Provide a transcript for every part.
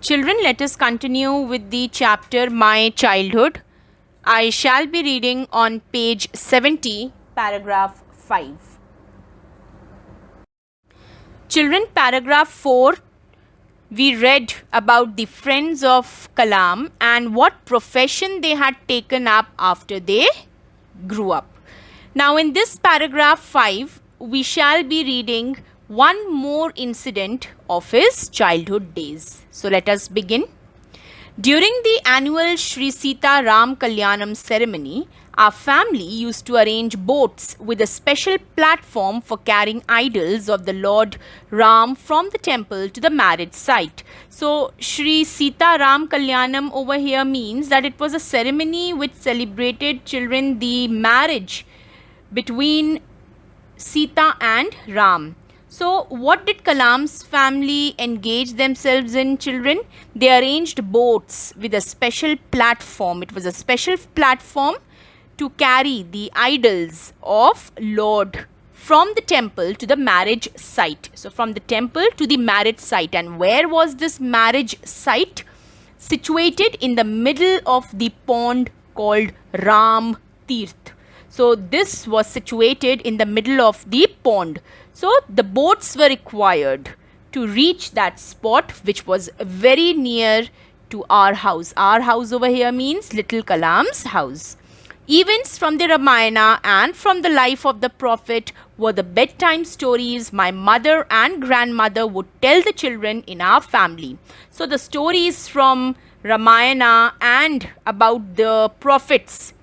Children, let us continue with the chapter My Childhood. I shall be reading on page 70, paragraph 5. Children, paragraph 4, we read about the friends of Kalam and what profession they had taken up after they grew up. Now, in this paragraph 5, we shall be reading one more incident of his childhood days. So, let us begin. During the annual Sri Sita Ram Kalyanam ceremony, our family used to arrange boats with a special platform for carrying idols of the Lord Ram from the temple to the marriage site. So, Sri Sita Ram Kalyanam over here means that it was a ceremony which celebrated children the marriage between Sita and Ram. So, what did Kalam's family engage themselves in, children? They arranged boats with a special platform. It was a special platform to carry the idols of Lord from the temple to the marriage site. So, from the temple to the marriage site. And where was this marriage site? Situated in the middle of the pond called Ram Tirth. So, this was situated in the middle of the pond. So, the boats were required to reach that spot, which was very near to our house. Our house over here means little Kalam's house. Events from the Ramayana and from the life of the Prophet were the bedtime stories my mother and grandmother would tell the children in our family. So, the stories from Ramayana and about the prophets,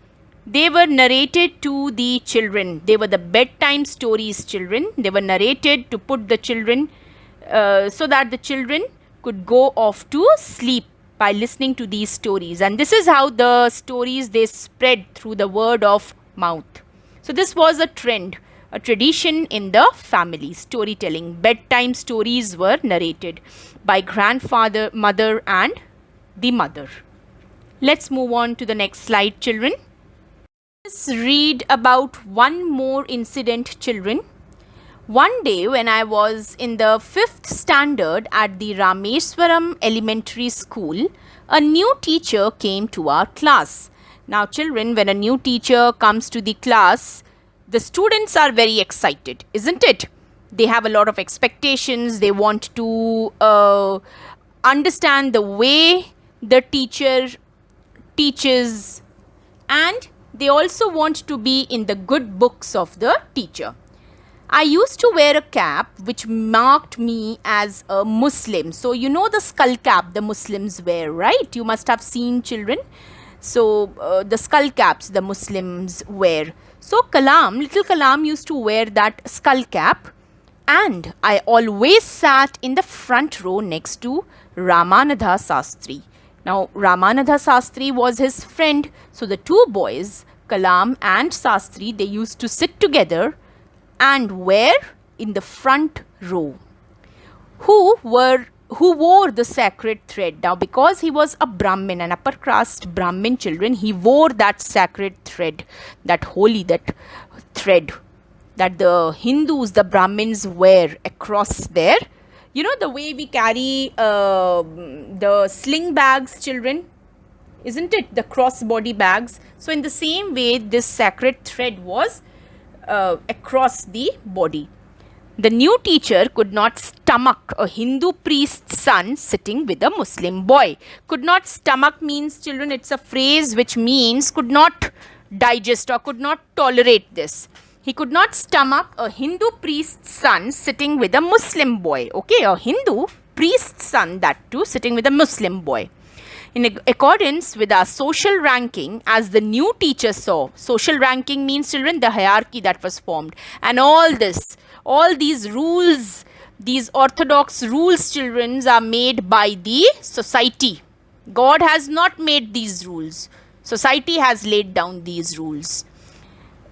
they were narrated to the children. They were the bedtime stories, children. They were narrated to put the children so that the children could go off to sleep by listening to these stories. And this is how the stories they spread through the word of mouth. So this was a trend, a tradition in the family. Storytelling, bedtime stories were narrated by grandfather, mother and the mother. Let's move on to the next slide, children. Let's read about one more incident, children. One day when I was in the 5th standard at the Rameswaram Elementary School, a new teacher came to our class. Now, children, when a new teacher comes to the class, the students are very excited, isn't it? They have a lot of expectations. They want to understand the way the teacher teaches, and they also want to be in the good books of the teacher. I used to wear a cap which marked me as a Muslim. So, you know the skull cap the Muslims wear, right? You must have seen, children. So, the skull caps the Muslims wear. So, little Kalam used to wear that skull cap, and I always sat in the front row next to Ramanatha Sastri. Now, Ramanatha Sastri was his friend. So, the two boys, Kalam and Sastri, they used to sit together and were in the front row. Who wore the sacred thread? Now, because he was a Brahmin, an upper caste Brahmin, children, he wore that sacred thread, that thread that the Hindus, the Brahmins wear across there. You know the way we carry the sling bags, children, isn't it? The crossbody bags. So, in the same way, this sacred thread was across the body. The new teacher could not stomach a Hindu priest's son sitting with a Muslim boy. Could not stomach means, children, it's a phrase which means could not digest or could not tolerate this. He could not stomach a Hindu priest's son sitting with a Muslim boy. Okay, a Hindu priest's son, that too, sitting with a Muslim boy. In accordance with our social ranking, as the new teacher saw, social ranking means, children, the hierarchy that was formed. And all these rules, these orthodox rules, children, are made by the society. God has not made these rules. Society has laid down these rules.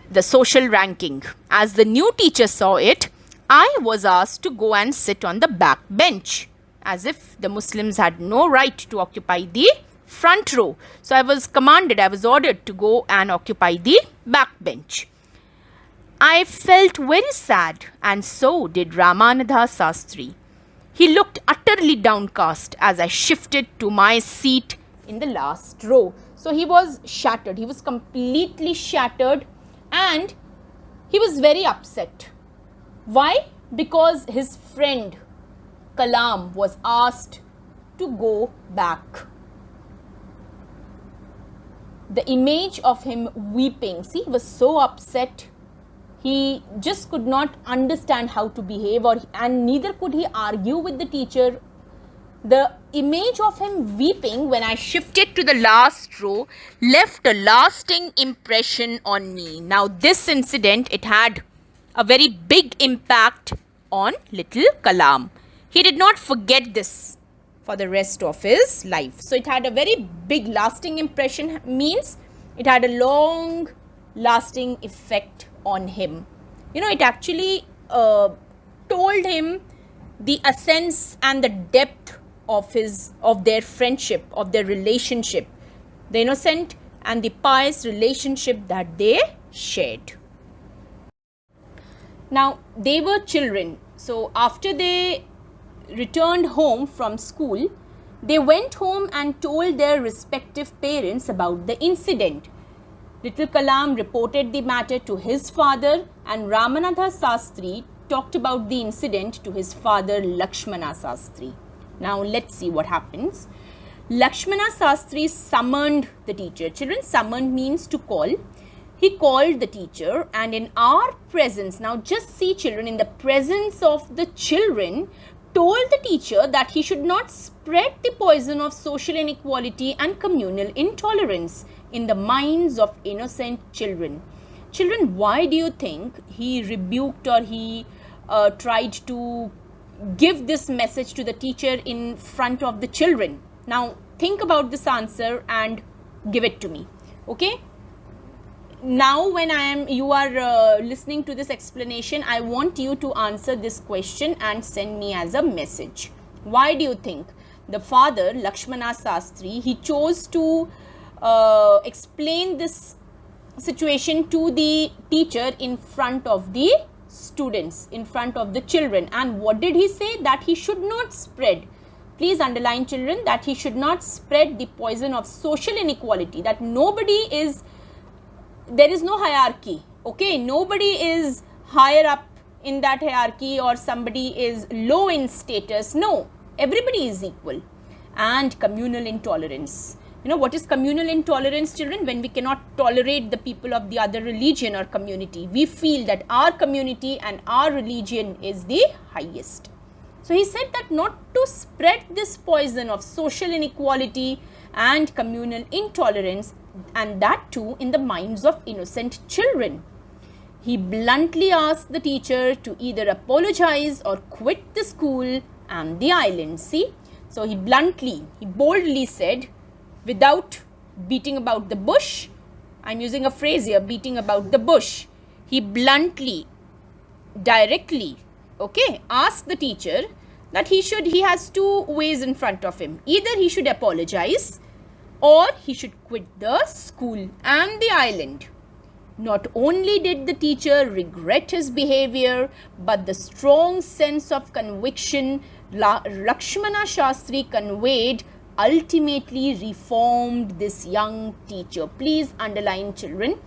The social ranking. As the new teacher saw it, I was asked to go and sit on the back bench, as if the Muslims had no right to occupy the front row. So I was ordered to go and occupy the back bench. I felt very sad, and so did Ramanatha Sastri. He looked utterly downcast as I shifted to my seat in the last row. So he was shattered. He was completely shattered and he was very upset. Why? Because his friend Kalam was asked to go back. The image of him weeping, see, he was so upset. He just could not understand how to behave, and neither could he argue with the teacher. The image of him weeping when I shifted to the last row left a lasting impression on me. Now this incident, it had a very big impact on little Kalam. He did not forget this for the rest of his life. So it had a very big lasting impression, means it had a long lasting effect on him. You know, it actually told him the essence and the depth of their friendship, of their relationship, the innocent and the pious relationship that they shared. Now they were children, so after they returned home from school, they went home and told their respective parents about the incident. Little Kalam reported the matter to his father, and Ramanatha Sastri talked about the incident to his father Lakshmana Sastri. Now let's see what happens. Lakshmana Sastri summoned the teacher. Children, summoned means to call. He called the teacher, and in our presence, now just see children, in the presence of the children, told the teacher that he should not spread the poison of social inequality and communal intolerance in the minds of innocent children. Children, why do you think he rebuked, or he tried to give this message to the teacher in front of the children? Now think about this answer and give it to me. Okay, now when you are listening to this explanation, I want you to answer this question and send me as a message. Why do you think the father Lakshmana Sastri, he chose to explain this situation to the teacher in front of the students, in front of the children? And what did he say? That he should not spread, please underline children, that he should not spread the poison of social inequality, that there is no hierarchy, okay, nobody is higher up in that hierarchy or somebody is low in status. No, everybody is equal. And communal intolerance, you know what is communal intolerance, children? When we cannot tolerate the people of the other religion or community, we feel that our community and our religion is the highest. So he said that not to spread this poison of social inequality and communal intolerance, and that too in the minds of innocent children. He bluntly asked the teacher to either apologize or quit the school and the island. See, so he boldly said, without beating about the bush, I'm using a phrase here, beating about the bush, he bluntly, directly, okay, asked the teacher that he has two ways in front of him. Either he should apologize or he should quit the school and the island. Not only did the teacher regret his behavior, but the strong sense of conviction Lakshmana Sastri conveyed ultimately reformed this young teacher. Please underline children.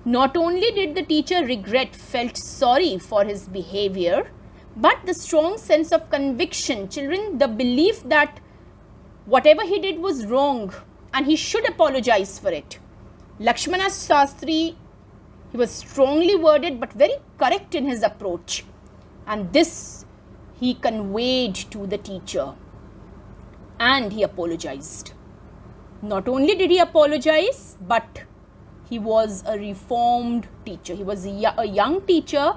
Not only did the teacher felt sorry for his behavior, but the strong sense of conviction, children, the belief that whatever he did was wrong and he should apologize for it. Lakshmana Sastri, he was strongly worded but very correct in his approach, and this he conveyed to the teacher, and he apologized. Not only did he apologize, but he was a reformed teacher. He was a young teacher,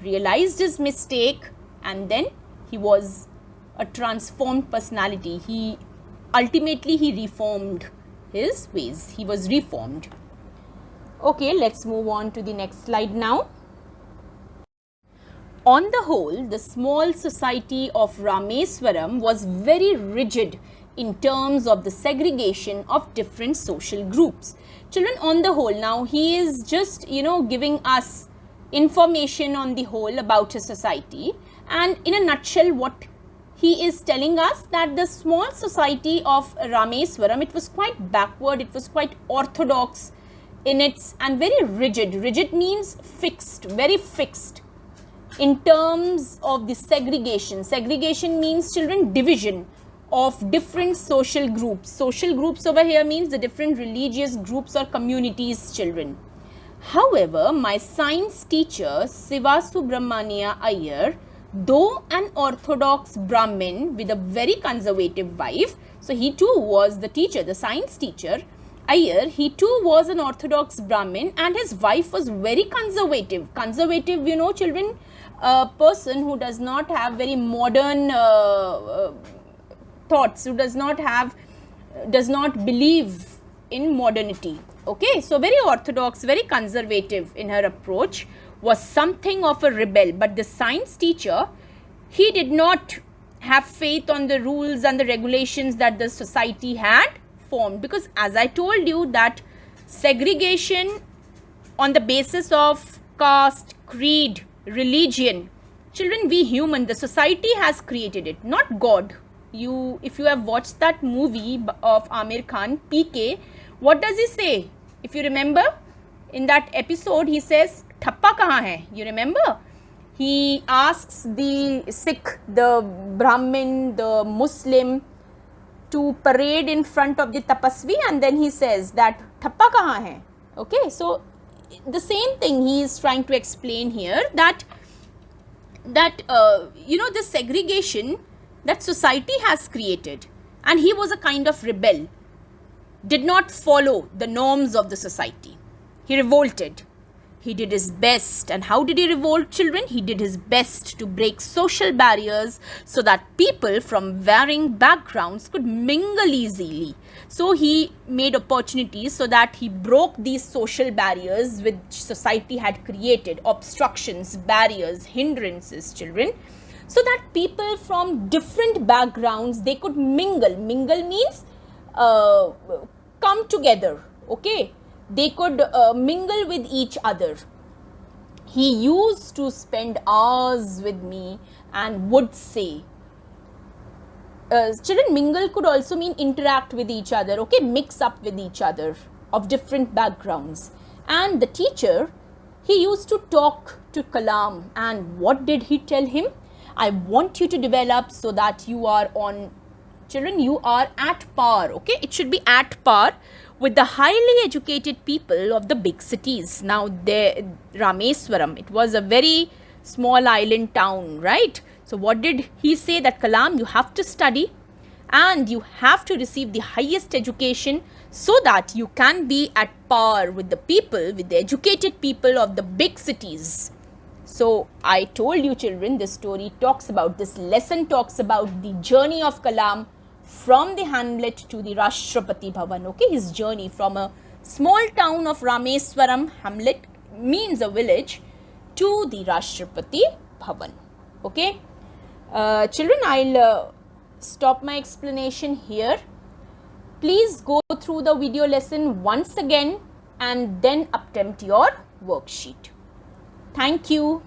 realized his mistake, and then he was a transformed personality. He reformed his ways. He was reformed. Okay, let's move on to the next slide now. On the whole, the small society of Rameswaram was very rigid in terms of the segregation of different social groups. Children, on the whole, now he is just, giving us information on the whole about his society, and in a nutshell what he is telling us that the small society of Rameswaram, it was quite backward, it was quite orthodox in its, and very rigid. Rigid means fixed, very fixed in terms of the segregation. Segregation means, children, division of different social groups. Social groups over here means the different religious groups or communities, children. However, my science teacher, Siva Subramania Iyer, though an orthodox Brahmin with a very conservative wife, so he too was the teacher, the science teacher, Iyer, he too was an orthodox Brahmin, and his wife was very conservative. Conservative, you know, children, a person who does not have very modern thoughts, who does not believe in modernity. Okay, so very orthodox, very conservative in her approach, was something of a rebel. But the science teacher, he did not have faith on the rules and the regulations that the society had formed, because as I told you that segregation on the basis of caste, creed, religion, children, we human, the society has created it, not God. If you have watched that movie of Amir Khan, PK, what does he say? If you remember, in that episode, he says, Thappa kahan hai? You remember? He asks the Sikh, the Brahmin, the Muslim to parade in front of the Tapasvi, and then he says that Thappa kahan hai? Okay, so the same thing he is trying to explain here, that you know, the segregation that society has created, and he was a kind of rebel, did not follow the norms of the society. He revolted. He did his best. And how did he revolt, children? He did his best to break social barriers so that people from varying backgrounds could mingle easily. So he made opportunities so that he broke these social barriers which society had created, obstructions, barriers, hindrances, children, so that people from different backgrounds, they could mingle. Mingle means come together, okay? They could mingle with each other. He used to spend hours with me and would say, children, mingle could also mean interact with each other, okay? Mix up with each other of different backgrounds. And the teacher, he used to talk to Kalam, and what did he tell him? I want you to develop so that you are on, children, you are at par, okay? It should be at par with the highly educated people of the big cities. Now, Rameswaram, it was a very small island town, right? So, what did he say? That Kalam, you have to study and you have to receive the highest education so that you can be at par with the people, with the educated people of the big cities. So, I told you, children, this story talks about, this lesson talks about the journey of Kalam from the hamlet to the Rashtrapati Bhavan, okay? His journey from a small town of Rameswaram, hamlet means a village, to the Rashtrapati Bhavan, okay? Children, I'll stop my explanation here. Please go through the video lesson once again and then attempt your worksheet. Thank you.